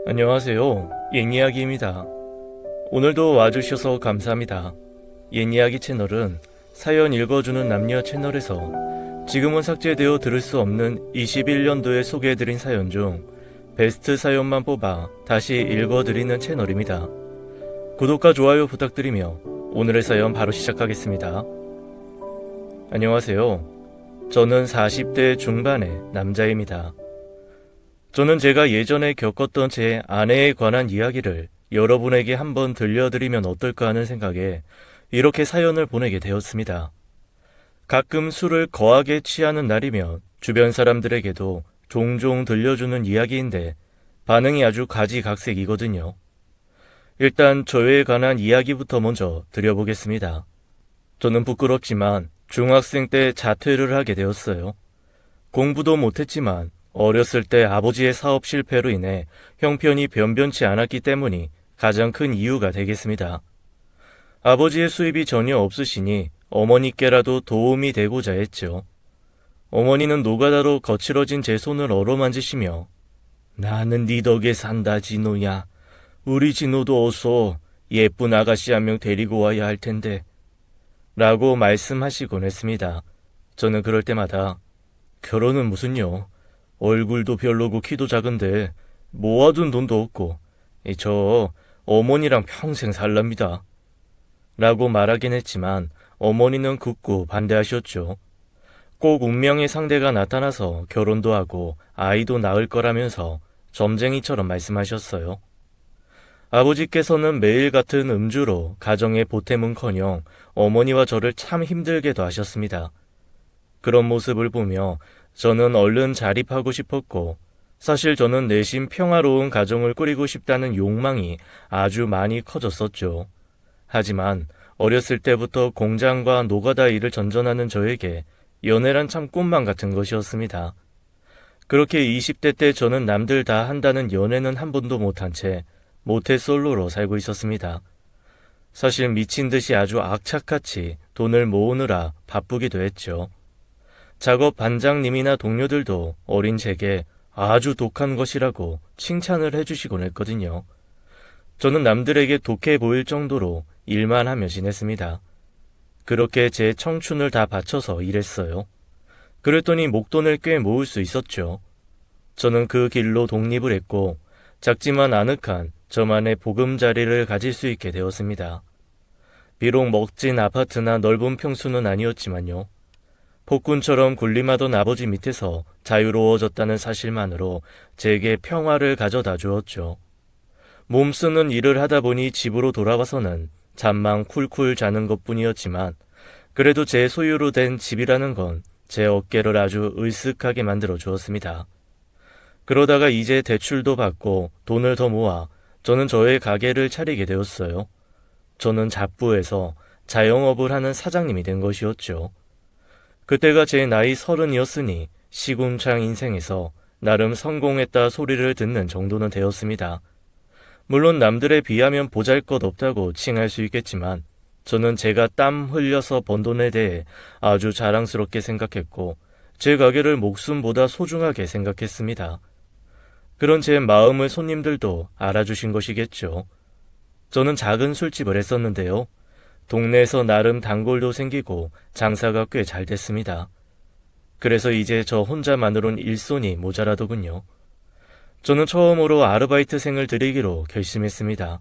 안녕하세요. 옛이야기입니다. 오늘도 와주셔서 감사합니다. 옛이야기 채널은 사연 읽어주는 남녀 채널에서 지금은 삭제되어 들을 수 없는 21년도에 소개해드린 사연 중 베스트 사연만 뽑아 다시 읽어드리는 채널입니다. 구독과 좋아요 부탁드리며 오늘의 사연 바로 시작하겠습니다. 안녕하세요. 저는 40대 중반의 남자입니다. 저는 제가 예전에 겪었던 제 아내에 관한 이야기를 여러분에게 한번 들려드리면 어떨까 하는 생각에 이렇게 사연을 보내게 되었습니다. 가끔 술을 거하게 취하는 날이면 주변 사람들에게도 종종 들려주는 이야기인데 반응이 아주 가지각색이거든요. 일단 저에 관한 이야기부터 먼저 드려보겠습니다. 저는 부끄럽지만 중학생 때 자퇴를 하게 되었어요. 공부도 못했지만 어렸을 때 아버지의 사업 실패로 인해 형편이 변변치 않았기 때문이 가장 큰 이유가 되겠습니다. 아버지의 수입이 전혀 없으시니 어머니께라도 도움이 되고자 했죠. 어머니는 노가다로 거칠어진 제 손을 어루만지시며 나는 네 덕에 산다 진호야. 우리 진호도 어서 예쁜 아가씨 한 명 데리고 와야 할 텐데 라고 말씀하시곤 했습니다. 저는 그럴 때마다 결혼은 무슨요. 얼굴도 별로고 키도 작은데 모아둔 돈도 없고 저 어머니랑 평생 살랍니다. 라고 말하긴 했지만 어머니는 굳고 반대하셨죠. 꼭 운명의 상대가 나타나서 결혼도 하고 아이도 낳을 거라면서 점쟁이처럼 말씀하셨어요. 아버지께서는 매일 같은 음주로 가정의 보탬은커녕 어머니와 저를 참 힘들게도 하셨습니다. 그런 모습을 보며 저는 얼른 자립하고 싶었고 사실 저는 내심 평화로운 가정을 꾸리고 싶다는 욕망이 아주 많이 커졌었죠. 하지만 어렸을 때부터 공장과 노가다 일을 전전하는 저에게 연애란 참 꿈만 같은 것이었습니다. 그렇게 20대 때 저는 남들 다 한다는 연애는 한 번도 못한 채 모태솔로로 살고 있었습니다. 사실 미친 듯이 아주 악착같이 돈을 모으느라 바쁘기도 했죠. 작업 반장님이나 동료들도 어린 제게 아주 독한 것이라고 칭찬을 해주시곤 했거든요. 저는 남들에게 독해 보일 정도로 일만 하며 지냈습니다. 그렇게 제 청춘을 다 바쳐서 일했어요. 그랬더니 목돈을 꽤 모을 수 있었죠. 저는 그 길로 독립을 했고 작지만 아늑한 저만의 보금자리를 가질 수 있게 되었습니다. 비록 멋진 아파트나 넓은 평수는 아니었지만요. 폭군처럼 군림하던 아버지 밑에서 자유로워졌다는 사실만으로 제게 평화를 가져다 주었죠. 몸쓰는 일을 하다 보니 집으로 돌아와서는 잠만 쿨쿨 자는 것뿐이었지만 그래도 제 소유로 된 집이라는 건 제 어깨를 아주 으쓱하게 만들어 주었습니다. 그러다가 이제 대출도 받고 돈을 더 모아 저는 저의 가게를 차리게 되었어요. 저는 잡부에서 자영업을 하는 사장님이 된 것이었죠. 그때가 제 나이 30이었으니 시궁창 인생에서 나름 성공했다 소리를 듣는 정도는 되었습니다. 물론 남들에 비하면 보잘것없다고 칭할 수 있겠지만 저는 제가 땀 흘려서 번 돈에 대해 아주 자랑스럽게 생각했고 제 가게를 목숨보다 소중하게 생각했습니다. 그런 제 마음을 손님들도 알아주신 것이겠죠. 저는 작은 술집을 했었는데요. 동네에서 나름 단골도 생기고 장사가 꽤 잘 됐습니다. 그래서 이제 저 혼자만으론 일손이 모자라더군요. 저는 처음으로 아르바이트생을 들이기로 결심했습니다.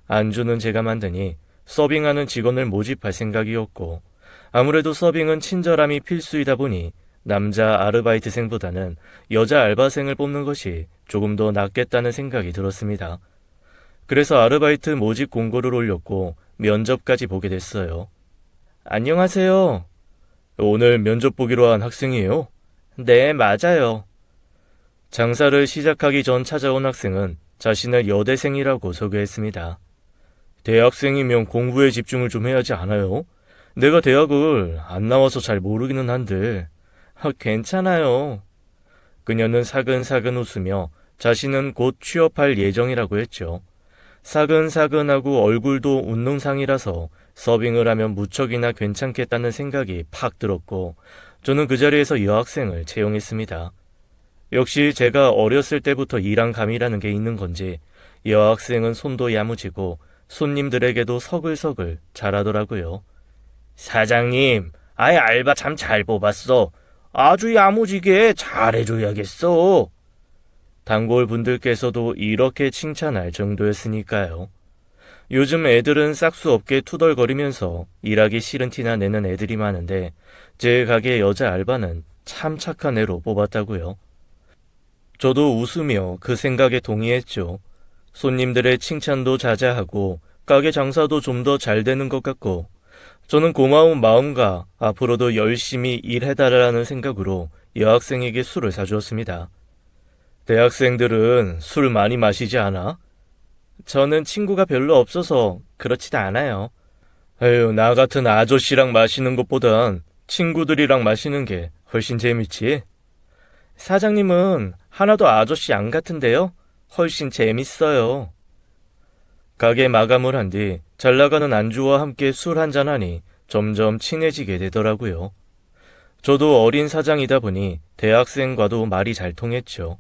안주는 제가 만드니 서빙하는 직원을 모집할 생각이었고 아무래도 서빙은 친절함이 필수이다 보니 남자 아르바이트생보다는 여자 알바생을 뽑는 것이 조금 더 낫겠다는 생각이 들었습니다. 그래서 아르바이트 모집 공고를 올렸고 면접까지 보게 됐어요. 안녕하세요. 오늘 면접 보기로 한 학생이에요? 네, 맞아요. 장사를 시작하기 전 찾아온 학생은 자신을 여대생이라고 소개했습니다. 대학생이면 공부에 집중을 좀 해야지 않아요? 내가 대학을 안 나와서 잘 모르기는 한데. 괜찮아요. 그녀는 사근사근 웃으며 자신은 곧 취업할 예정이라고 했죠. 사근사근하고 얼굴도 운동상이라서 서빙을 하면 무척이나 괜찮겠다는 생각이 팍 들었고 저는 그 자리에서 여학생을 채용했습니다. 역시 제가 어렸을 때부터 일한 감이라는 게 있는 건지 여학생은 손도 야무지고 손님들에게도 서글서글 잘하더라고요. 사장님, 아예 알바 참 잘 뽑았어. 아주 야무지게 잘해줘야겠어. 단골 분들께서도 이렇게 칭찬할 정도였으니까요. 요즘 애들은 싹수 없게 투덜거리면서 일하기 싫은 티나 내는 애들이 많은데 제 가게 여자 알바는 참 착한 애로 뽑았다고요. 저도 웃으며 그 생각에 동의했죠. 손님들의 칭찬도 자자하고 가게 장사도 좀 더 잘 되는 것 같고 저는 고마운 마음과 앞으로도 열심히 일해달라는 생각으로 여학생에게 술을 사주었습니다. 대학생들은 술 많이 마시지 않아? 저는 친구가 별로 없어서 그렇지도 않아요. 에휴, 나 같은 아저씨랑 마시는 것보단 친구들이랑 마시는 게 훨씬 재밌지. 사장님은 하나도 아저씨 안 같은데요? 훨씬 재밌어요. 가게 마감을 한 뒤 잘 나가는 안주와 함께 술 한잔하니 점점 친해지게 되더라고요. 저도 어린 사장이다 보니 대학생과도 말이 잘 통했죠.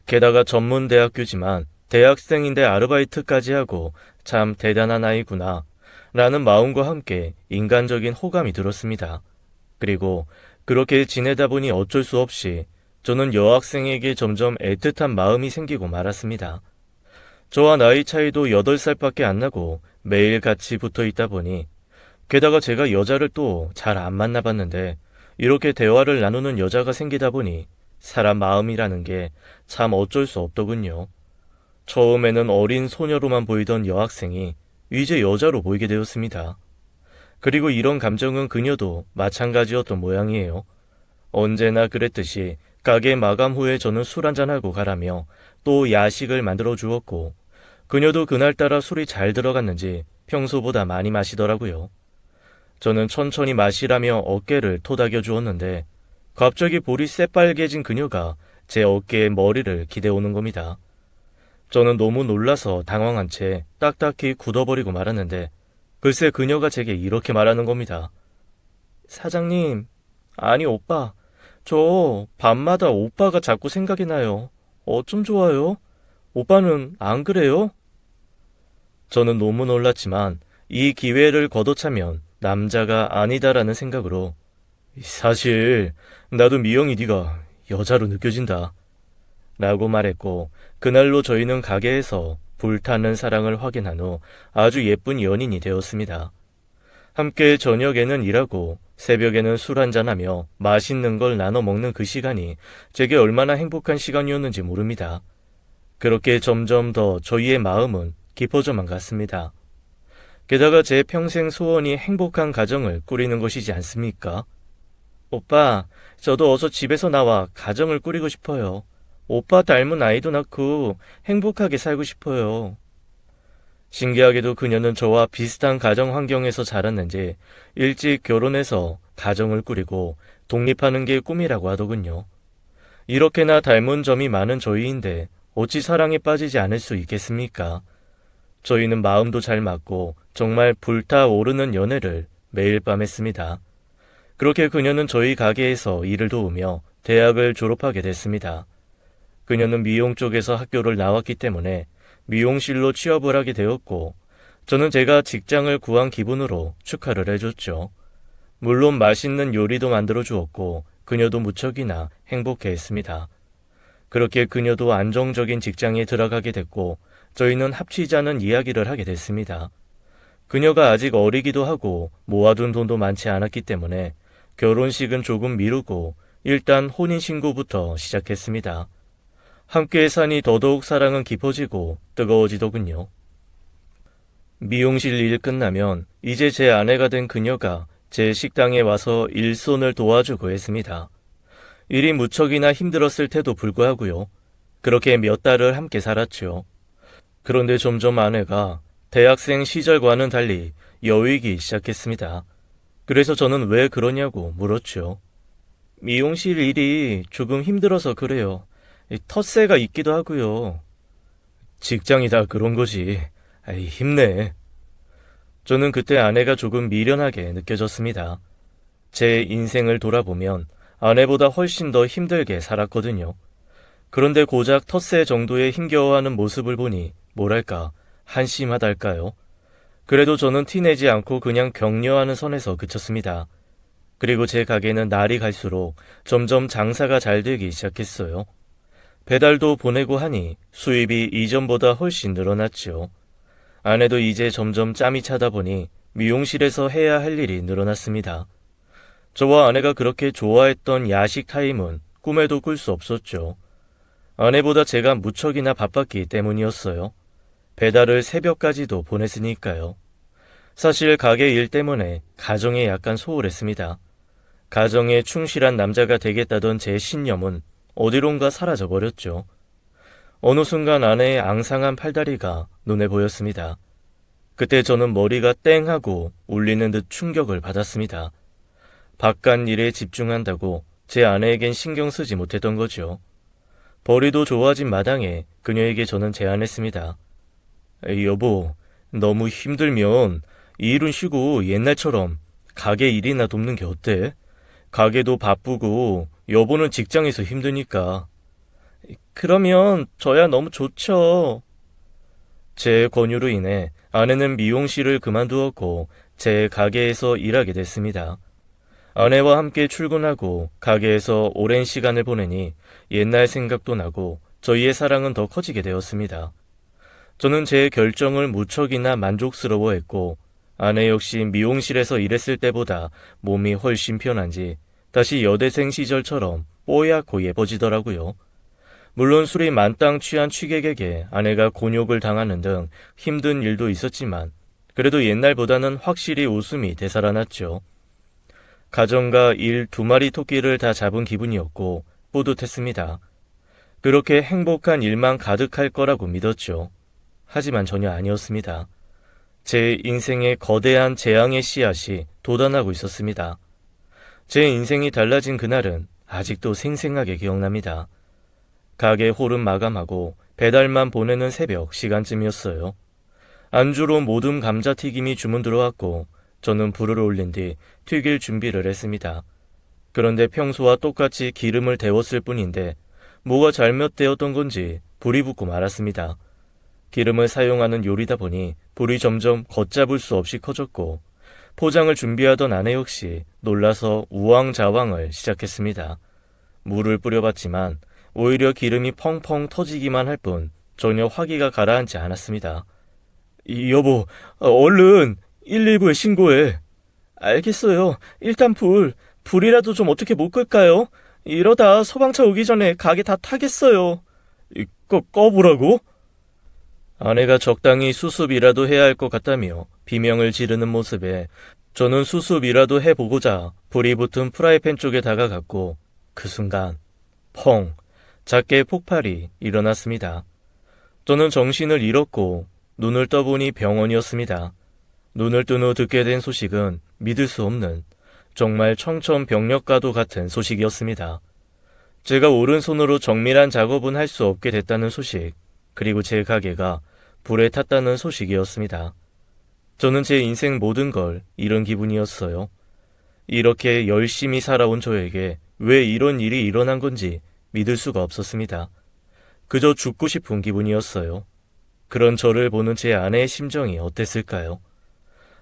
게다가 전문대학교지만 대학생인데 아르바이트까지 하고 참 대단한 아이구나 라는 마음과 함께 인간적인 호감이 들었습니다. 그리고 그렇게 지내다 보니 어쩔 수 없이 저는 여학생에게 점점 애틋한 마음이 생기고 말았습니다. 저와 나이 차이도 8살밖에 안 나고 매일 같이 붙어 있다 보니 게다가 제가 여자를 또 잘 안 만나봤는데 이렇게 대화를 나누는 여자가 생기다 보니 사람 마음이라는 게 참 어쩔 수 없더군요. 처음에는 어린 소녀로만 보이던 여학생이 이제 여자로 보이게 되었습니다. 그리고 이런 감정은 그녀도 마찬가지였던 모양이에요. 언제나 그랬듯이 가게 마감 후에 저는 술 한잔하고 가라며 또 야식을 만들어 주었고 그녀도 그날따라 술이 잘 들어갔는지 평소보다 많이 마시더라고요. 저는 천천히 마시라며 어깨를 토닥여 주었는데 갑자기 볼이 새빨개진 그녀가 제 어깨에 머리를 기대오는 겁니다. 저는 너무 놀라서 당황한 채 딱딱히 굳어버리고 말았는데 글쎄 그녀가 제게 이렇게 말하는 겁니다. 사장님, 아니 오빠, 저 밤마다 오빠가 자꾸 생각이 나요. 어쩜 좋아요? 오빠는 안 그래요? 저는 너무 놀랐지만 이 기회를 걷어차면 남자가 아니다라는 생각으로 사실 나도 미영이 네가 여자로 느껴진다 라고 말했고 그날로 저희는 가게에서 불타는 사랑을 확인한 후 아주 예쁜 연인이 되었습니다. 함께 저녁에는 일하고 새벽에는 술 한잔하며 맛있는 걸 나눠 먹는 그 시간이 제게 얼마나 행복한 시간이었는지 모릅니다. 그렇게 점점 더 저희의 마음은 깊어져만 갔습니다. 게다가 제 평생 소원이 행복한 가정을 꾸리는 것이지 않습니까? 오빠, 저도 어서 집에서 나와 가정을 꾸리고 싶어요. 오빠 닮은 아이도 낳고 행복하게 살고 싶어요. 신기하게도 그녀는 저와 비슷한 가정 환경에서 자랐는지 일찍 결혼해서 가정을 꾸리고 독립하는 게 꿈이라고 하더군요. 이렇게나 닮은 점이 많은 저희인데 어찌 사랑에 빠지지 않을 수 있겠습니까? 저희는 마음도 잘 맞고 정말 불타오르는 연애를 매일 밤 했습니다. 그렇게 그녀는 저희 가게에서 일을 도우며 대학을 졸업하게 됐습니다. 그녀는 미용 쪽에서 학교를 나왔기 때문에 미용실로 취업을 하게 되었고 저는 제가 직장을 구한 기분으로 축하를 해줬죠. 물론 맛있는 요리도 만들어 주었고 그녀도 무척이나 행복해했습니다. 그렇게 그녀도 안정적인 직장에 들어가게 됐고 저희는 합치자는 이야기를 하게 됐습니다. 그녀가 아직 어리기도 하고 모아둔 돈도 많지 않았기 때문에 결혼식은 조금 미루고 일단 혼인신고부터 시작했습니다. 함께 사니 더더욱 사랑은 깊어지고 뜨거워지더군요. 미용실 일 끝나면 이제 제 아내가 된 그녀가 제 식당에 와서 일손을 도와주고 했습니다. 일이 무척이나 힘들었을 때도 불구하고요. 그렇게 몇 달을 함께 살았죠. 그런데 점점 아내가 대학생 시절과는 달리 여위기 시작했습니다. 그래서 저는 왜 그러냐고 물었죠. 미용실 일이 조금 힘들어서 그래요. 텃세가 있기도 하고요. 직장이 다 그런 거지. 힘내. 저는 그때 아내가 조금 미련하게 느껴졌습니다. 제 인생을 돌아보면 아내보다 훨씬 더 힘들게 살았거든요. 그런데 고작 텃세 정도에 힘겨워하는 모습을 보니 뭐랄까 한심하달까요? 그래도 저는 티내지 않고 그냥 격려하는 선에서 그쳤습니다. 그리고 제 가게는 날이 갈수록 점점 장사가 잘 되기 시작했어요. 배달도 보내고 하니 수입이 이전보다 훨씬 늘어났죠. 아내도 이제 점점 짬이 차다 보니 미용실에서 해야 할 일이 늘어났습니다. 저와 아내가 그렇게 좋아했던 야식 타임은 꿈에도 꿀 수 없었죠. 아내보다 제가 무척이나 바빴기 때문이었어요. 배달을 새벽까지도 보냈으니까요. 사실 가게 일 때문에 가정에 약간 소홀했습니다. 가정에 충실한 남자가 되겠다던 제 신념은 어디론가 사라져버렸죠. 어느 순간 아내의 앙상한 팔다리가 눈에 보였습니다. 그때 저는 머리가 땡 하고 울리는 듯 충격을 받았습니다. 바깥 일에 집중한다고 제 아내에겐 신경 쓰지 못했던 거죠. 벌이도 좋아진 마당에 그녀에게 저는 제안했습니다. 여보, 너무 힘들면 이 일은 쉬고 옛날처럼 가게 일이나 돕는 게 어때? 가게도 바쁘고 여보는 직장에서 힘드니까. 그러면 저야 너무 좋죠. 제 권유로 인해 아내는 미용실을 그만두었고 제 가게에서 일하게 됐습니다. 아내와 함께 출근하고 가게에서 오랜 시간을 보내니 옛날 생각도 나고 저희의 사랑은 더 커지게 되었습니다. 저는 제 결정을 무척이나 만족스러워했고 아내 역시 미용실에서 일했을 때보다 몸이 훨씬 편한지 다시 여대생 시절처럼 뽀얗고 예뻐지더라고요. 물론 술이 만땅 취한 취객에게 아내가 곤욕을 당하는 등 힘든 일도 있었지만 그래도 옛날보다는 확실히 웃음이 되살아났죠. 가정과 일 2마리 토끼를 다 잡은 기분이었고 뿌듯했습니다. 그렇게 행복한 일만 가득할 거라고 믿었죠. 하지만 전혀 아니었습니다. 제 인생에 거대한 재앙의 씨앗이 돋아나고 있었습니다. 제 인생이 달라진 그날은 아직도 생생하게 기억납니다. 가게 홀은 마감하고 배달만 보내는 새벽 시간쯤이었어요. 안주로 모듬 감자튀김이 주문 들어왔고 저는 불을 올린 뒤 튀길 준비를 했습니다. 그런데 평소와 똑같이 기름을 데웠을 뿐인데 뭐가 잘못되었던 건지 불이 붙고 말았습니다. 기름을 사용하는 요리다 보니 불이 점점 걷잡을 수 없이 커졌고 포장을 준비하던 아내 역시 놀라서 우왕좌왕을 시작했습니다. 물을 뿌려봤지만 오히려 기름이 펑펑 터지기만 할 뿐 전혀 화기가 가라앉지 않았습니다. 여보, 얼른 119에 신고해. 알겠어요. 일단 불이라도 좀 어떻게 못 끌까요? 이러다 소방차 오기 전에 가게 다 타겠어요. 꺼보라고? 아내가 적당히 수습이라도 해야 할 것 같다며 비명을 지르는 모습에 저는 수습이라도 해보고자 불이 붙은 프라이팬 쪽에 다가갔고 그 순간 펑! 작게 폭발이 일어났습니다. 저는 정신을 잃었고 눈을 떠보니 병원이었습니다. 눈을 뜬 후 듣게 된 소식은 믿을 수 없는 정말 청천벽력과도 같은 소식이었습니다. 제가 오른손으로 정밀한 작업은 할 수 없게 됐다는 소식, 그리고 제 가게가 불에 탔다는 소식이었습니다. 저는 제 인생 모든 걸 잃은 기분이었어요. 이렇게 열심히 살아온 저에게 왜 이런 일이 일어난 건지 믿을 수가 없었습니다. 그저 죽고 싶은 기분이었어요. 그런 저를 보는 제 아내의 심정이 어땠을까요?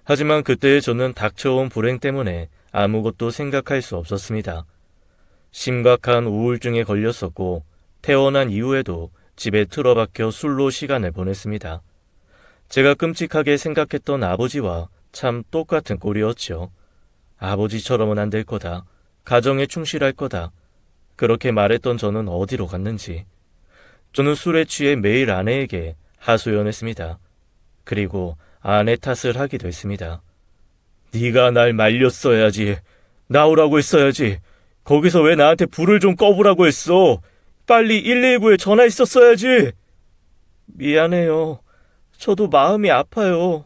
하지만 그때의 저는 닥쳐온 불행 때문에 아무것도 생각할 수 없었습니다. 심각한 우울증에 걸렸었고 태어난 이후에도 집에 틀어박혀 술로 시간을 보냈습니다. 제가 끔찍하게 생각했던 아버지와 참 똑같은 꼴이었죠. 아버지처럼은 안 될 거다. 가정에 충실할 거다. 그렇게 말했던 저는 어디로 갔는지. 저는 술에 취해 매일 아내에게 하소연했습니다. 그리고 아내 탓을 하기도 했습니다. 네가 날 말렸어야지. 나오라고 했어야지. 거기서 왜 나한테 불을 좀 꺼보라고 했어. 빨리 119에 전화했었어야지. 미안해요. 저도 마음이 아파요.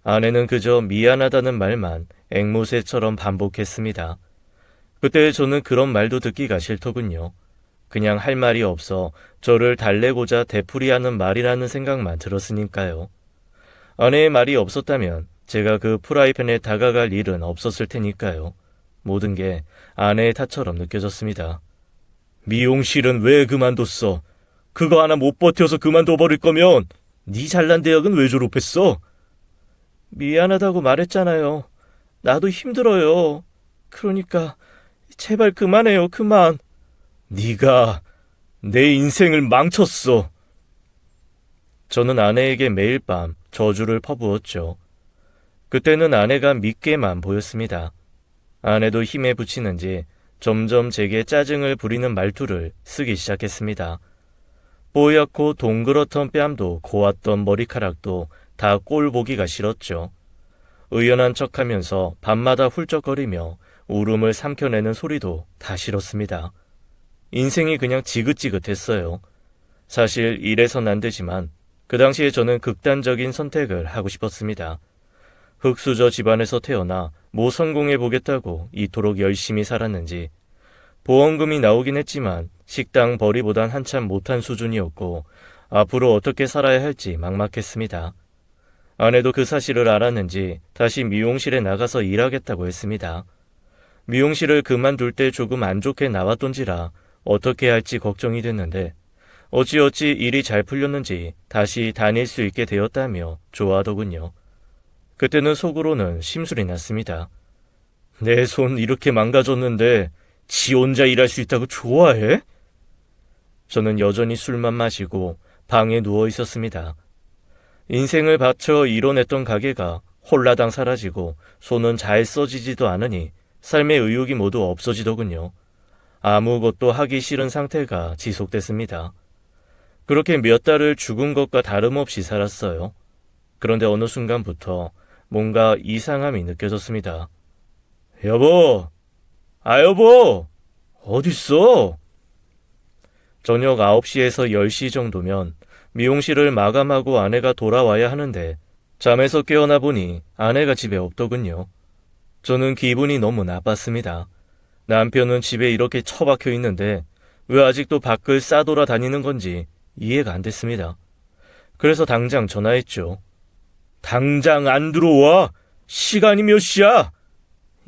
아내는 그저 미안하다는 말만 앵무새처럼 반복했습니다. 그때 저는 그런 말도 듣기가 싫더군요. 그냥 할 말이 없어 저를 달래고자 되풀이하는 말이라는 생각만 들었으니까요. 아내의 말이 없었다면 제가 그 프라이팬에 다가갈 일은 없었을 테니까요. 모든 게 아내의 탓처럼 느껴졌습니다. 미용실은 왜 그만뒀어? 그거 하나 못 버텨서 그만둬버릴 거면 네 잘난 대학은 왜 졸업했어? 미안하다고 말했잖아요. 나도 힘들어요. 그러니까 제발 그만해요, 그만. 네가 내 인생을 망쳤어. 저는 아내에게 매일 밤 저주를 퍼부었죠. 그때는 아내가 믿게만 보였습니다. 아내도 힘에 부치는지 점점 제게 짜증을 부리는 말투를 쓰기 시작했습니다. 뽀얗고 동그랗던 뺨도 고왔던 머리카락도 다 꼴 보기가 싫었죠. 의연한 척하면서 밤마다 훌쩍거리며 울음을 삼켜내는 소리도 다 싫었습니다. 인생이 그냥 지긋지긋했어요. 사실 이래선 안 되지만 그 당시에 저는 극단적인 선택을 하고 싶었습니다. 흙수저 집안에서 태어나 뭐 성공해보겠다고 이토록 열심히 살았는지 보험금이 나오긴 했지만 식당 벌이보단 한참 못한 수준이었고 앞으로 어떻게 살아야 할지 막막했습니다. 아내도 그 사실을 알았는지 다시 미용실에 나가서 일하겠다고 했습니다. 미용실을 그만둘 때 조금 안 좋게 나왔던지라 어떻게 할지 걱정이 됐는데 어찌어찌 일이 잘 풀렸는지 다시 다닐 수 있게 되었다며 좋아하더군요. 그때는 속으로는 심술이 났습니다. 내 손 이렇게 망가졌는데 지 혼자 일할 수 있다고 좋아해? 저는 여전히 술만 마시고 방에 누워 있었습니다. 인생을 바쳐 이뤄냈던 가게가 홀라당 사라지고 손은 잘 써지지도 않으니 삶의 의욕이 모두 없어지더군요. 아무것도 하기 싫은 상태가 지속됐습니다. 그렇게 몇 달을 죽은 것과 다름없이 살았어요. 그런데 어느 순간부터 뭔가 이상함이 느껴졌습니다. 여보! 여보! 어딨어? 저녁 9시에서 10시 정도면 미용실을 마감하고 아내가 돌아와야 하는데 잠에서 깨어나 보니 아내가 집에 없더군요. 저는 기분이 너무 나빴습니다. 남편은 집에 이렇게 처박혀 있는데 왜 아직도 밖을 싸돌아 다니는 건지 이해가 안 됐습니다. 그래서 당장 전화했죠. 당장 안 들어와! 시간이 몇 시야?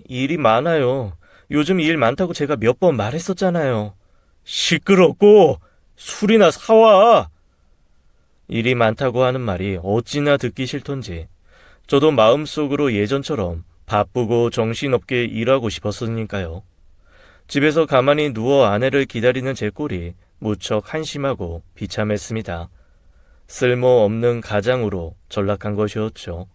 일이 많아요. 요즘 일 많다고 제가 몇 번 말했었잖아요. 시끄럽고 술이나 사와! 일이 많다고 하는 말이 어찌나 듣기 싫던지 저도 마음속으로 예전처럼 바쁘고 정신없게 일하고 싶었으니까요. 집에서 가만히 누워 아내를 기다리는 제 꼴이 무척 한심하고 비참했습니다. 쓸모없는 가장으로 전락한 것이었죠.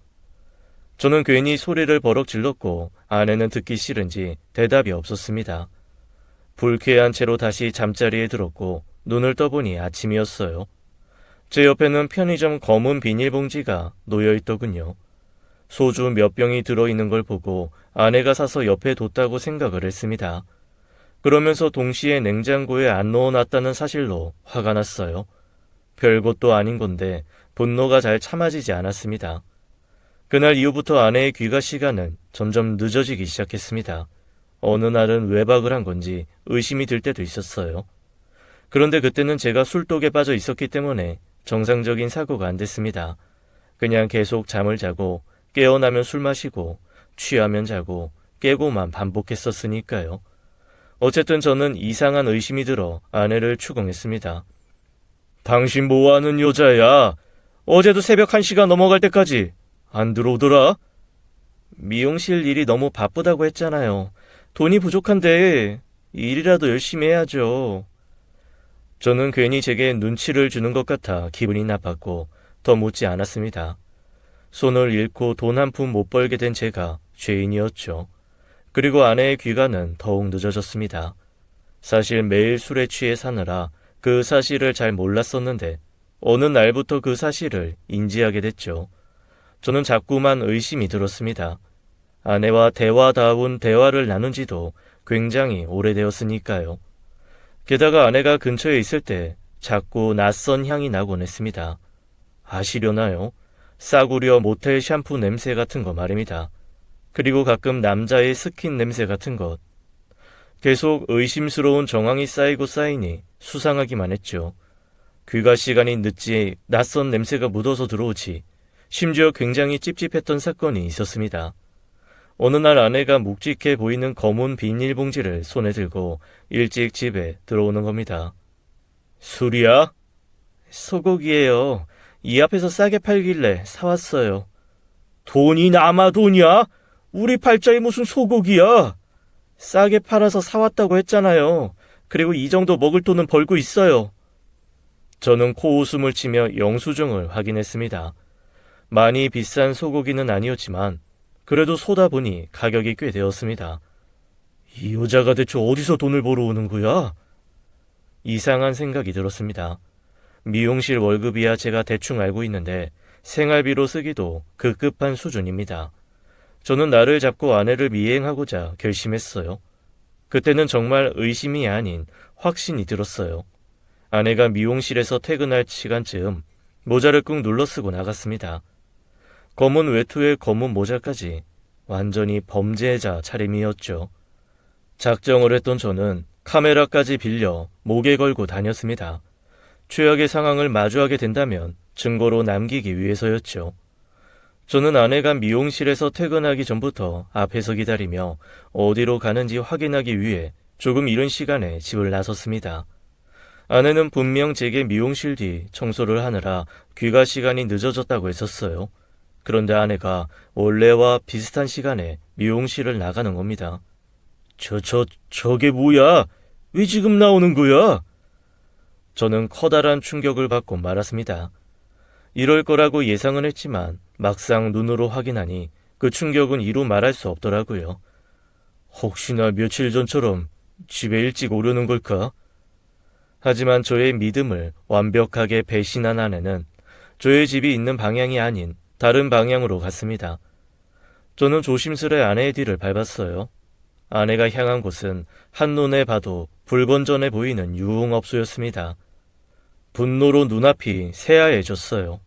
저는 괜히 소리를 버럭 질렀고 아내는 듣기 싫은지 대답이 없었습니다. 불쾌한 채로 다시 잠자리에 들었고 눈을 떠보니 아침이었어요. 제 옆에는 편의점 검은 비닐봉지가 놓여있더군요. 소주 몇 병이 들어있는 걸 보고 아내가 사서 옆에 뒀다고 생각을 했습니다. 그러면서 동시에 냉장고에 안 넣어놨다는 사실로 화가 났어요. 별것도 아닌 건데 분노가 잘 참아지지 않았습니다. 그날 이후부터 아내의 귀가 시간은 점점 늦어지기 시작했습니다. 어느 날은 외박을 한 건지 의심이 들 때도 있었어요. 그런데 그때는 제가 술독에 빠져 있었기 때문에 정상적인 사고가 안 됐습니다. 그냥 계속 잠을 자고 깨어나면 술 마시고 취하면 자고 깨고만 반복했었으니까요. 어쨌든 저는 이상한 의심이 들어 아내를 추궁했습니다. 당신 뭐하는 여자야? 어제도 새벽 1시가 넘어갈 때까지 안 들어오더라? 미용실 일이 너무 바쁘다고 했잖아요. 돈이 부족한데 일이라도 열심히 해야죠. 저는 괜히 제게 눈치를 주는 것 같아 기분이 나빴고 더 묻지 않았습니다. 손을 잃고 돈 한 푼 못 벌게 된 제가 죄인이었죠. 그리고 아내의 귀가는 더욱 늦어졌습니다. 사실 매일 술에 취해 사느라 그 사실을 잘 몰랐었는데 어느 날부터 그 사실을 인지하게 됐죠. 저는 자꾸만 의심이 들었습니다. 아내와 대화다운 대화를 나눈 지도 굉장히 오래되었으니까요. 게다가 아내가 근처에 있을 때 자꾸 낯선 향이 나곤 했습니다. 아시려나요? 싸구려 모텔 샴푸 냄새 같은 거 말입니다. 그리고 가끔 남자의 스킨 냄새 같은 것. 계속 의심스러운 정황이 쌓이고 쌓이니 수상하기만 했죠. 귀가 시간이 늦지 낯선 냄새가 묻어서 들어오지 심지어 굉장히 찝찝했던 사건이 있었습니다. 어느 날 아내가 묵직해 보이는 검은 비닐봉지를 손에 들고 일찍 집에 들어오는 겁니다. 술이야? 소고기예요. 이 앞에서 싸게 팔길래 사왔어요. 돈이 남아 돈이야? 우리 팔자에 무슨 소고기야? 싸게 팔아서 사왔다고 했잖아요. 그리고 이 정도 먹을 돈은 벌고 있어요. 저는 코웃음을 치며 영수증을 확인했습니다. 많이 비싼 소고기는 아니었지만 그래도 쏘다 보니 가격이 꽤 되었습니다. 이 여자가 대체 어디서 돈을 벌어오는 거야? 이상한 생각이 들었습니다. 미용실 월급이야 제가 대충 알고 있는데 생활비로 쓰기도 급급한 수준입니다. 저는 나를 잡고 아내를 미행하고자 결심했어요. 그때는 정말 의심이 아닌 확신이 들었어요. 아내가 미용실에서 퇴근할 시간쯤 모자를 꾹 눌러 쓰고 나갔습니다. 검은 외투에 검은 모자까지 완전히 범죄자 차림이었죠. 작정을 했던 저는 카메라까지 빌려 목에 걸고 다녔습니다. 최악의 상황을 마주하게 된다면 증거로 남기기 위해서였죠. 저는 아내가 미용실에서 퇴근하기 전부터 앞에서 기다리며 어디로 가는지 확인하기 위해 조금 이른 시간에 집을 나섰습니다. 아내는 분명 제게 미용실 뒤 청소를 하느라 귀가 시간이 늦어졌다고 했었어요. 그런데 아내가 원래와 비슷한 시간에 미용실을 나가는 겁니다. 저게 뭐야? 왜 지금 나오는 거야? 저는 커다란 충격을 받고 말았습니다. 이럴 거라고 예상은 했지만 막상 눈으로 확인하니 그 충격은 이루 말할 수 없더라고요. 혹시나 며칠 전처럼 집에 일찍 오려는 걸까? 하지만 저의 믿음을 완벽하게 배신한 아내는 저의 집이 있는 방향이 아닌 다른 방향으로 갔습니다. 저는 조심스레 아내의 뒤를 밟았어요. 아내가 향한 곳은 한눈에 봐도 불건전해 보이는 유흥업소였습니다. 분노로 눈앞이 새하얘졌어요.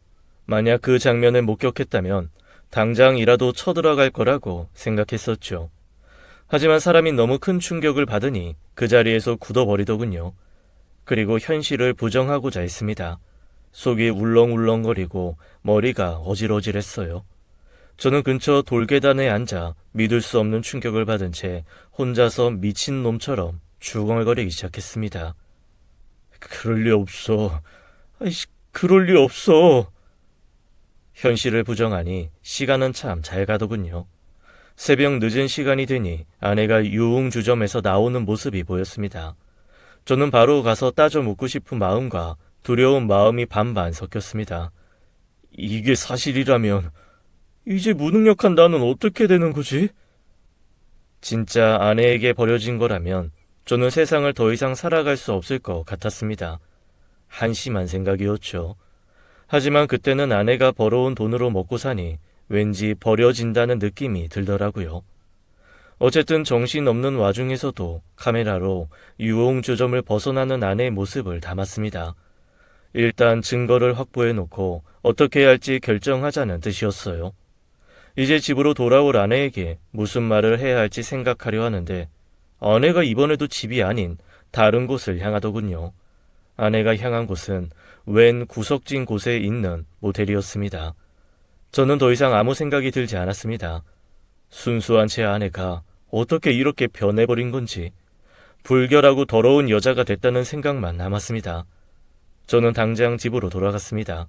만약 그 장면을 목격했다면 당장이라도 쳐들어갈 거라고 생각했었죠. 하지만 사람이 너무 큰 충격을 받으니 그 자리에서 굳어버리더군요. 그리고 현실을 부정하고자 했습니다. 속이 울렁울렁거리고 머리가 어질어질했어요. 저는 근처 돌계단에 앉아 믿을 수 없는 충격을 받은 채 혼자서 미친놈처럼 중얼거리기 시작했습니다. 그럴 리 없어. 그럴 리 없어. 현실을 부정하니 시간은 참 잘 가더군요. 새벽 늦은 시간이 되니 아내가 유흥주점에서 나오는 모습이 보였습니다. 저는 바로 가서 따져 묻고 싶은 마음과 두려운 마음이 반반 섞였습니다. 이게 사실이라면 이제 무능력한 나는 어떻게 되는 거지? 진짜 아내에게 버려진 거라면 저는 세상을 더 이상 살아갈 수 없을 것 같았습니다. 한심한 생각이었죠. 하지만 그때는 아내가 벌어온 돈으로 먹고 사니 왠지 버려진다는 느낌이 들더라고요. 어쨌든 정신없는 와중에서도 카메라로 유흥주점을 벗어나는 아내의 모습을 담았습니다. 일단 증거를 확보해놓고 어떻게 해야 할지 결정하자는 뜻이었어요. 이제 집으로 돌아올 아내에게 무슨 말을 해야 할지 생각하려 하는데 아내가 이번에도 집이 아닌 다른 곳을 향하더군요. 아내가 향한 곳은 웬 구석진 곳에 있는 모텔이었습니다. 저는 더 이상 아무 생각이 들지 않았습니다. 순수한 제 아내가 어떻게 이렇게 변해버린 건지 불결하고 더러운 여자가 됐다는 생각만 남았습니다. 저는 당장 집으로 돌아갔습니다.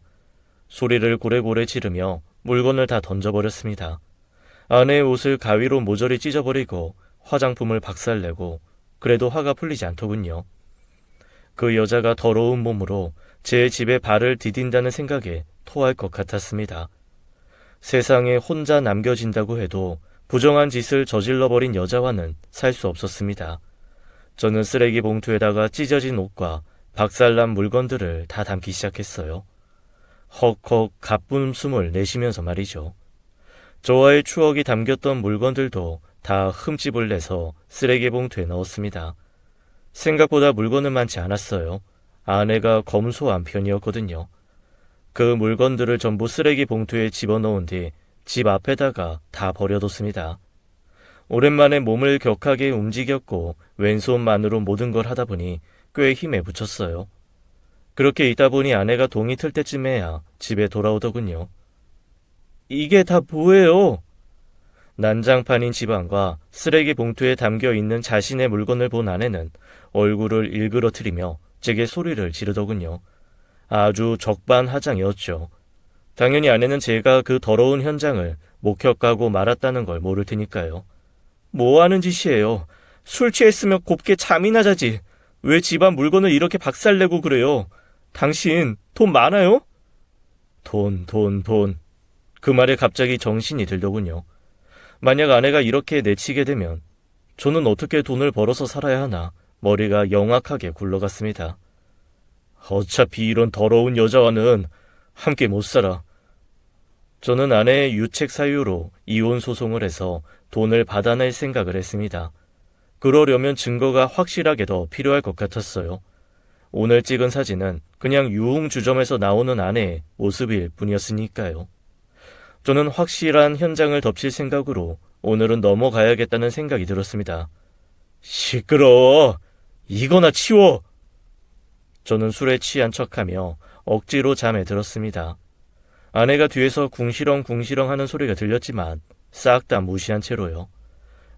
소리를 고래고래 지르며 물건을 다 던져버렸습니다. 아내의 옷을 가위로 모조리 찢어버리고 화장품을 박살내고 그래도 화가 풀리지 않더군요. 그 여자가 더러운 몸으로 제 집에 발을 디딘다는 생각에 토할 것 같았습니다. 세상에 혼자 남겨진다고 해도 부정한 짓을 저질러버린 여자와는 살 수 없었습니다. 저는 쓰레기 봉투에다가 찢어진 옷과 박살난 물건들을 다 담기 시작했어요. 헉헉 가쁜 숨을 내쉬면서 말이죠. 저와의 추억이 담겼던 물건들도 다 흠집을 내서 쓰레기 봉투에 넣었습니다. 생각보다 물건은 많지 않았어요. 아내가 검소한 편이었거든요. 그 물건들을 전부 쓰레기 봉투에 집어넣은 뒤 집 앞에다가 다 버려뒀습니다. 오랜만에 몸을 격하게 움직였고 왼손만으로 모든 걸 하다 보니 꽤 힘에 부쳤어요. 그렇게 있다 보니 아내가 동이 틀 때쯤에야 집에 돌아오더군요. 이게 다 뭐예요? 난장판인 집안과 쓰레기 봉투에 담겨 있는 자신의 물건을 본 아내는 얼굴을 일그러뜨리며 제게 소리를 지르더군요. 아주 적반하장이었죠. 당연히 아내는 제가 그 더러운 현장을 목격하고 말았다는 걸 모를 테니까요. 뭐 하는 짓이에요? 술 취했으면 곱게 잠이나 자지. 왜 집안 물건을 이렇게 박살내고 그래요? 당신 돈 많아요? 돈. 그 말에 갑자기 정신이 들더군요. 만약 아내가 이렇게 내치게 되면 저는 어떻게 돈을 벌어서 살아야 하나 머리가 영악하게 굴러갔습니다. 어차피 이런 더러운 여자와는 함께 못 살아. 저는 아내의 유책 사유로 이혼 소송을 해서 돈을 받아낼 생각을 했습니다. 그러려면 증거가 확실하게 더 필요할 것 같았어요. 오늘 찍은 사진은 그냥 유흥주점에서 나오는 아내의 모습일 뿐이었으니까요. 저는 확실한 현장을 덮칠 생각으로 오늘은 넘어가야겠다는 생각이 들었습니다. 시끄러워! 이거나 치워! 저는 술에 취한 척하며 억지로 잠에 들었습니다. 아내가 뒤에서 궁시렁궁시렁 하는 소리가 들렸지만 싹 다 무시한 채로요.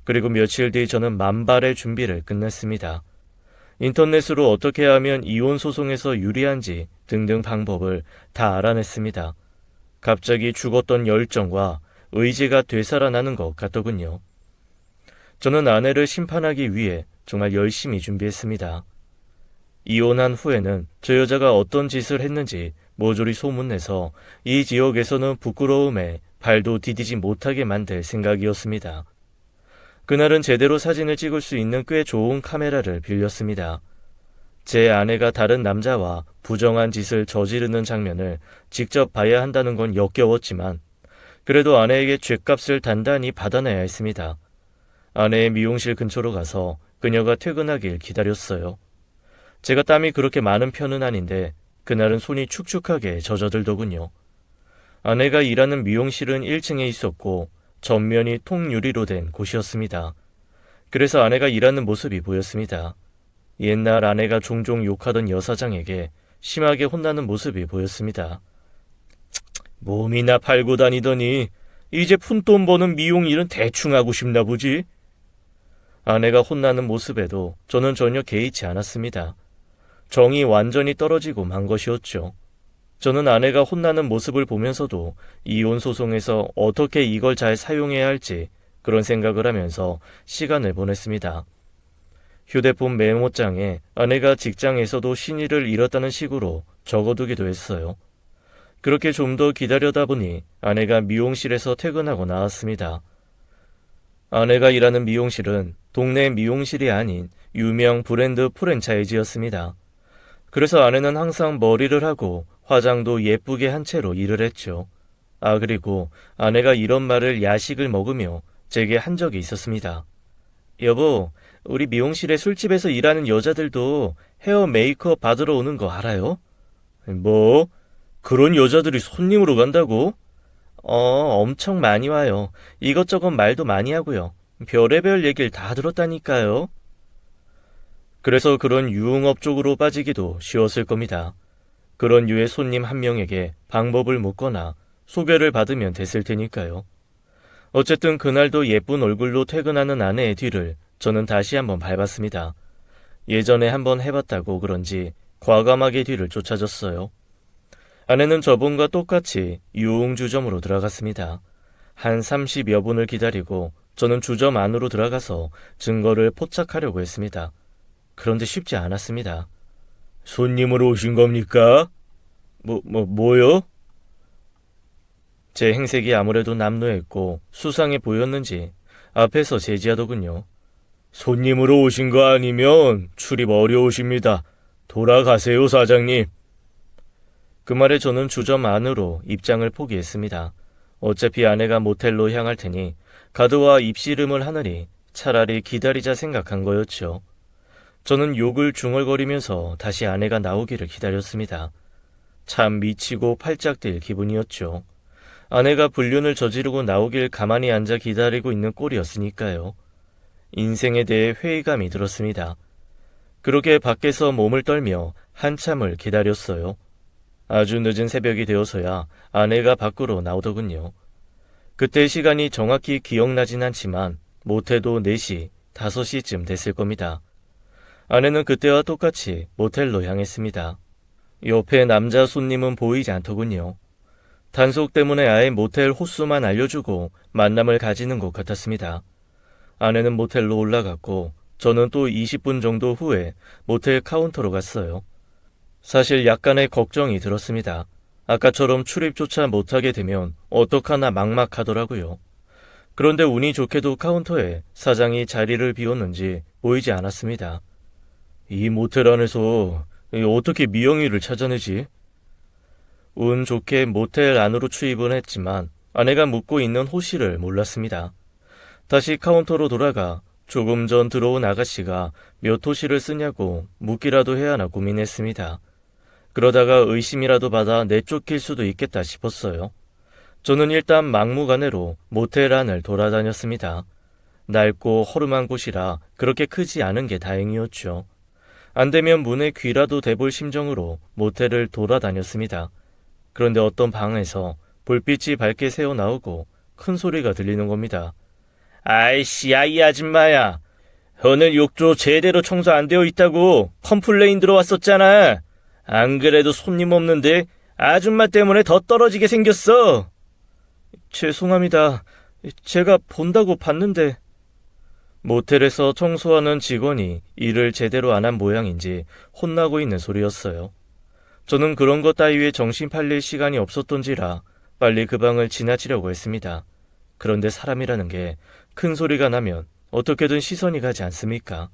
그리고 며칠 뒤 저는 만발의 준비를 끝냈습니다. 인터넷으로 어떻게 하면 이혼 소송에서 유리한지 등등 방법을 다 알아냈습니다. 갑자기 죽었던 열정과 의지가 되살아나는 것 같더군요. 저는 아내를 심판하기 위해 정말 열심히 준비했습니다. 이혼한 후에는 저 여자가 어떤 짓을 했는지 모조리 소문내서 이 지역에서는 부끄러움에 발도 디디지 못하게 만들 생각이었습니다. 그날은 제대로 사진을 찍을 수 있는 꽤 좋은 카메라를 빌렸습니다. 제 아내가 다른 남자와 부정한 짓을 저지르는 장면을 직접 봐야 한다는 건 역겨웠지만 그래도 아내에게 죗값을 단단히 받아내야 했습니다. 아내의 미용실 근처로 가서 그녀가 퇴근하길 기다렸어요. 제가 땀이 그렇게 많은 편은 아닌데 그날은 손이 축축하게 젖어들더군요. 아내가 일하는 미용실은 1층에 있었고 전면이 통유리로 된 곳이었습니다. 그래서 아내가 일하는 모습이 보였습니다. 옛날 아내가 종종 욕하던 여사장에게 심하게 혼나는 모습이 보였습니다. 몸이나 팔고 다니더니 이제 푼돈 버는 미용 일은 대충 하고 싶나 보지? 아내가 혼나는 모습에도 저는 전혀 개의치 않았습니다. 정이 완전히 떨어지고 만 것이었죠. 저는 아내가 혼나는 모습을 보면서도 이혼 소송에서 어떻게 이걸 잘 사용해야 할지 그런 생각을 하면서 시간을 보냈습니다. 휴대폰 메모장에 아내가 직장에서도 신의를 잃었다는 식으로 적어두기도 했어요. 그렇게 좀 더 기다려다 보니 아내가 미용실에서 퇴근하고 나왔습니다. 아내가 일하는 미용실은 동네 미용실이 아닌 유명 브랜드 프랜차이즈였습니다. 그래서 아내는 항상 머리를 하고 화장도 예쁘게 한 채로 일을 했죠. 그리고 아내가 이런 말을 야식을 먹으며 제게 한 적이 있었습니다. 여보, 우리 미용실에 술집에서 일하는 여자들도 헤어 메이크업 받으러 오는 거 알아요? 뭐? 그런 여자들이 손님으로 간다고? 엄청 많이 와요. 이것저것 말도 많이 하고요. 별의별 얘기를 다 들었다니까요. 그래서 그런 유흥업 쪽으로 빠지기도 쉬웠을 겁니다. 그런 류의 손님 한 명에게 방법을 묻거나 소개를 받으면 됐을 테니까요. 어쨌든 그날도 예쁜 얼굴로 퇴근하는 아내의 뒤를 저는 다시 한번 밟았습니다. 예전에 한번 해봤다고 그런지 과감하게 뒤를 쫓아졌어요. 아내는 저번과 똑같이 유흥주점으로 들어갔습니다. 한 30여 분을 기다리고 저는 주점 안으로 들어가서 증거를 포착하려고 했습니다. 그런데 쉽지 않았습니다. 손님으로 오신 겁니까? 뭐요? 제 행색이 아무래도 남루했고 수상해 보였는지 앞에서 제지하더군요. 손님으로 오신 거 아니면 출입 어려우십니다. 돌아가세요, 사장님. 그 말에 저는 주점 안으로 입장을 포기했습니다. 어차피 아내가 모텔로 향할 테니 가드와 입씨름을 하느니 차라리 기다리자 생각한 거였죠. 저는 욕을 중얼거리면서 다시 아내가 나오기를 기다렸습니다. 참 미치고 팔짝 뛸 기분이었죠. 아내가 불륜을 저지르고 나오길 가만히 앉아 기다리고 있는 꼴이었으니까요. 인생에 대해 회의감이 들었습니다. 그렇게 밖에서 몸을 떨며 한참을 기다렸어요. 아주 늦은 새벽이 되어서야 아내가 밖으로 나오더군요. 그때 시간이 정확히 기억나진 않지만 못해도 4시, 5시쯤 됐을 겁니다. 아내는 그때와 똑같이 모텔로 향했습니다. 옆에 남자 손님은 보이지 않더군요. 단속 때문에 아예 모텔 호수만 알려주고 만남을 가지는 것 같았습니다. 아내는 모텔로 올라갔고 저는 또 20분 정도 후에 모텔 카운터로 갔어요. 사실 약간의 걱정이 들었습니다. 아까처럼 출입조차 못하게 되면 어떡하나 막막하더라고요. 그런데 운이 좋게도 카운터에 사장이 자리를 비웠는지 보이지 않았습니다. 이 모텔 안에서 어떻게 미영이를 찾아내지? 운 좋게 모텔 안으로 출입은 했지만 아내가 묵고 있는 호실을 몰랐습니다. 다시 카운터로 돌아가 조금 전 들어온 아가씨가 몇 호실을 쓰냐고 묻기라도 해야 하나 고민했습니다. 그러다가 의심이라도 받아 내쫓길 수도 있겠다 싶었어요. 저는 일단 막무가내로 모텔 안을 돌아다녔습니다. 낡고 허름한 곳이라 그렇게 크지 않은 게 다행이었죠. 안 되면 문에 귀라도 대볼 심정으로 모텔을 돌아다녔습니다. 그런데 어떤 방에서 불빛이 밝게 새어나오고 큰 소리가 들리는 겁니다. 아이씨, 이 아줌마야. 오늘 욕조 제대로 청소 안 되어 있다고 컴플레인 들어왔었잖아. 안 그래도 손님 없는데 아줌마 때문에 더 떨어지게 생겼어. 죄송합니다. 제가 본다고 봤는데. 모텔에서 청소하는 직원이 일을 제대로 안 한 모양인지 혼나고 있는 소리였어요. 저는 그런 것 따위에 정신 팔릴 시간이 없었던지라 빨리 그 방을 지나치려고 했습니다. 그런데 사람이라는 게 큰 소리가 나면 어떻게든 시선이 가지 않습니까?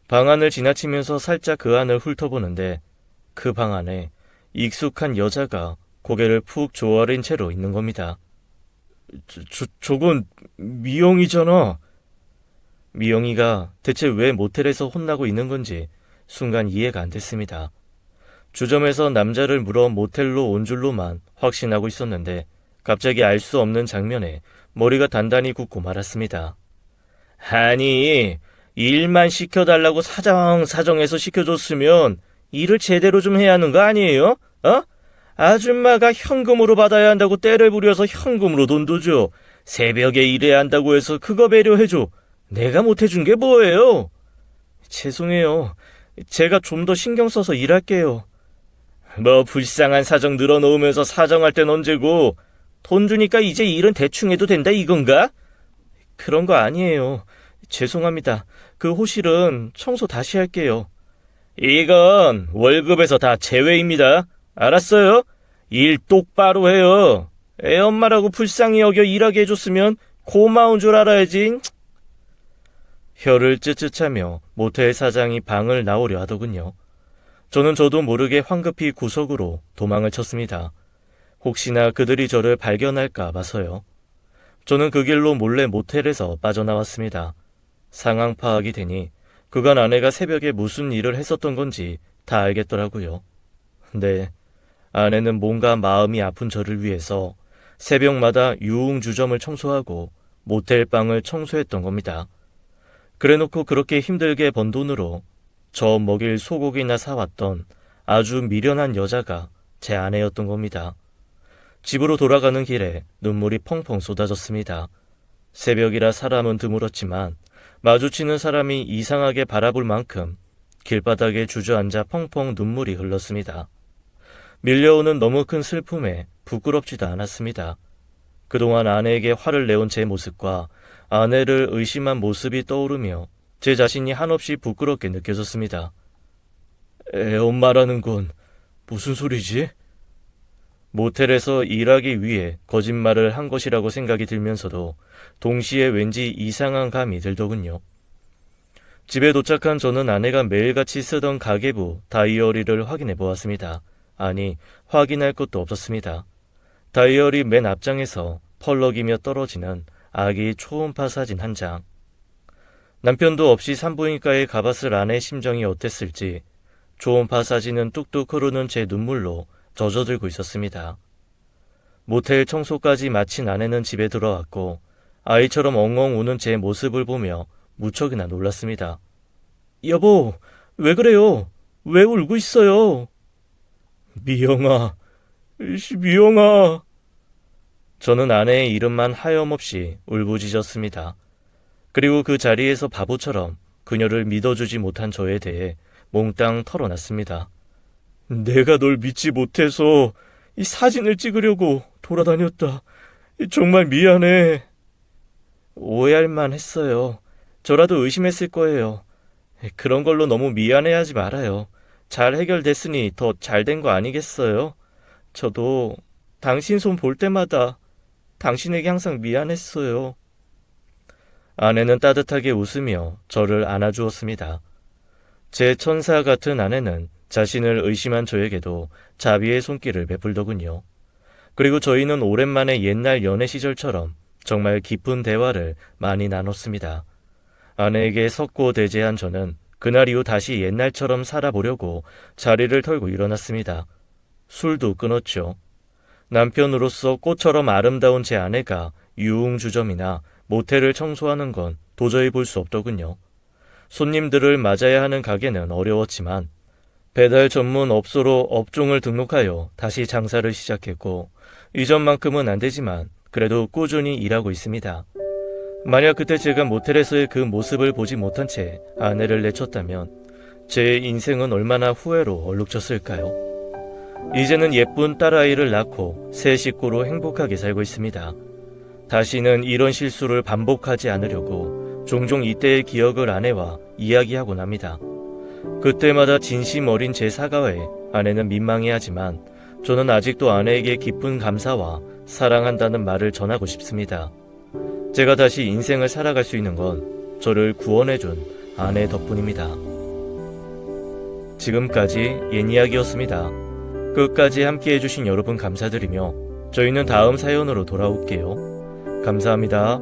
방 안을 지나치면서 살짝 그 안을 훑어보는데 그 방 안에 익숙한 여자가 고개를 푹 조아린 채로 있는 겁니다. 저건 미영이잖아. 미영이가 대체 왜 모텔에서 혼나고 있는 건지 순간 이해가 안 됐습니다. 주점에서 남자를 물어 모텔로 온 줄로만 확신하고 있었는데 갑자기 알 수 없는 장면에 머리가 단단히 굳고 말았습니다. 아니, 일만 시켜달라고 사정사정해서 시켜줬으면 일을 제대로 좀 해야 하는 거 아니에요? 아줌마가 현금으로 받아야 한다고 떼를 부려서 현금으로 돈도 줘. 새벽에 일해야 한다고 해서 그거 배려해줘. 내가 못해준 게 뭐예요? 죄송해요. 제가 좀 더 신경 써서 일할게요. 뭐 불쌍한 사정 늘어놓으면서 사정할 땐 언제고 돈 주니까 이제 일은 대충 해도 된다 이건가? 그런 거 아니에요. 죄송합니다. 그 호실은 청소 다시 할게요. 이건 월급에서 다 제외입니다. 알았어요? 일 똑바로 해요. 애 엄마라고 불쌍히 여겨 일하게 해줬으면 고마운 줄 알아야지. 혀를 쯧쯧하며 모텔 사장이 방을 나오려 하더군요. 저도 모르게 황급히 구석으로 도망을 쳤습니다. 혹시나 그들이 저를 발견할까 봐서요. 저는 그 길로 몰래 모텔에서 빠져나왔습니다. 상황 파악이 되니 그간 아내가 새벽에 무슨 일을 했었던 건지 다 알겠더라고요. 네, 아내는 뭔가 마음이 아픈 저를 위해서 새벽마다 유흥주점을 청소하고 모텔 방을 청소했던 겁니다. 그래놓고 그렇게 힘들게 번 돈으로 저 먹일 소고기나 사왔던 아주 미련한 여자가 제 아내였던 겁니다. 집으로 돌아가는 길에 눈물이 펑펑 쏟아졌습니다. 새벽이라 사람은 드물었지만 마주치는 사람이 이상하게 바라볼 만큼 길바닥에 주저앉아 펑펑 눈물이 흘렀습니다. 밀려오는 너무 큰 슬픔에 부끄럽지도 않았습니다. 그동안 아내에게 화를 내온 제 모습과 아내를 의심한 모습이 떠오르며 제 자신이 한없이 부끄럽게 느껴졌습니다. 애 엄마라는 건 무슨 소리지? 모텔에서 일하기 위해 거짓말을 한 것이라고 생각이 들면서도 동시에 왠지 이상한 감이 들더군요. 집에 도착한 저는 아내가 매일같이 쓰던 가계부 다이어리를 확인해 보았습니다. 아니, 확인할 것도 없었습니다. 다이어리 맨 앞장에서 펄럭이며 떨어지는 아기 초음파 사진 한 장. 남편도 없이 산부인과에 가봤을 아내의 심정이 어땠을지 초음파 사진은 뚝뚝 흐르는 제 눈물로 젖어들고 있었습니다. 모텔 청소까지 마친 아내는 집에 들어왔고 아이처럼 엉엉 우는 제 모습을 보며 무척이나 놀랐습니다. 여보, 왜 그래요? 왜 울고 있어요? 미영아, 미영아. 저는 아내의 이름만 하염없이 울부짖었습니다. 그리고 그 자리에서 바보처럼 그녀를 믿어주지 못한 저에 대해 몽땅 털어놨습니다. 내가 널 믿지 못해서 이 사진을 찍으려고 돌아다녔다. 정말 미안해. 오해할 만 했어요. 저라도 의심했을 거예요. 그런 걸로 너무 미안해하지 말아요. 잘 해결됐으니 더 잘 된 거 아니겠어요? 저도 당신 손 볼 때마다 당신에게 항상 미안했어요. 아내는 따뜻하게 웃으며 저를 안아주었습니다. 제 천사 같은 아내는 자신을 의심한 저에게도 자비의 손길을 베풀더군요. 그리고 저희는 오랜만에 옛날 연애 시절처럼 정말 깊은 대화를 많이 나눴습니다. 아내에게 석고대죄한 저는 그날 이후 다시 옛날처럼 살아보려고 자리를 털고 일어났습니다. 술도 끊었죠. 남편으로서 꽃처럼 아름다운 제 아내가 유흥주점이나 모텔을 청소하는 건 도저히 볼 수 없더군요. 손님들을 맞아야 하는 가게는 어려웠지만 배달 전문 업소로 업종을 등록하여 다시 장사를 시작했고 이전만큼은 안 되지만 그래도 꾸준히 일하고 있습니다. 만약 그때 제가 모텔에서의 그 모습을 보지 못한 채 아내를 내쳤다면 제 인생은 얼마나 후회로 얼룩졌을까요? 이제는 예쁜 딸아이를 낳고 새 식구로 행복하게 살고 있습니다. 다시는 이런 실수를 반복하지 않으려고 종종 이때의 기억을 아내와 이야기하곤 합니다. 그때마다 진심 어린 제 사과에 아내는 민망해하지만 저는 아직도 아내에게 깊은 감사와 사랑한다는 말을 전하고 싶습니다. 제가 다시 인생을 살아갈 수 있는 건 저를 구원해준 아내 덕분입니다. 지금까지 옛 이야기였습니다. 끝까지 함께 해주신 여러분 감사드리며 저희는 다음 사연으로 돌아올게요. 감사합니다.